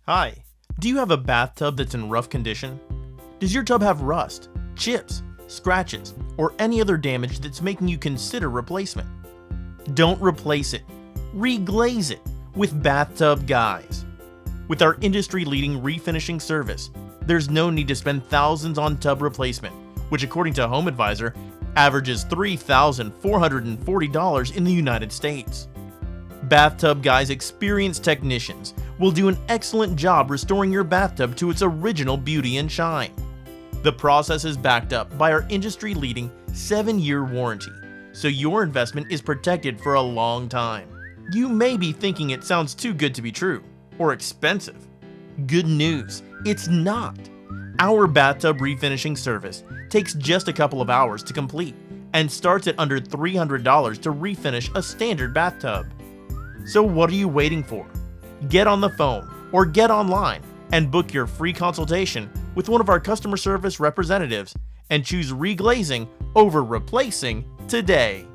Hi, do you have a bathtub that's in rough condition? Does your tub have rust, chips, scratches, or any other damage that's making you consider replacement? Don't replace it. Reglaze it with BathTubGuys. With our industry-leading refinishing service, there's no need to spend thousands on tub replacement, which according to HomeAdvisor averages $3,440 in the United States. BathTubGuys experienced technicians will do an excellent job restoring your bathtub to its original beauty and shine. The process is backed up by our industry-leading 7-year warranty, so your investment is protected for a long time. You may be thinking it sounds too good to be true, or expensive. Good news, it's not. Our bathtub refinishing service takes just a couple of hours to complete and starts at under $300 to refinish a standard bathtub. So what are you waiting for? Get on the phone or get online and book your free consultation with one of our customer service representatives and choose reglazing over replacing today.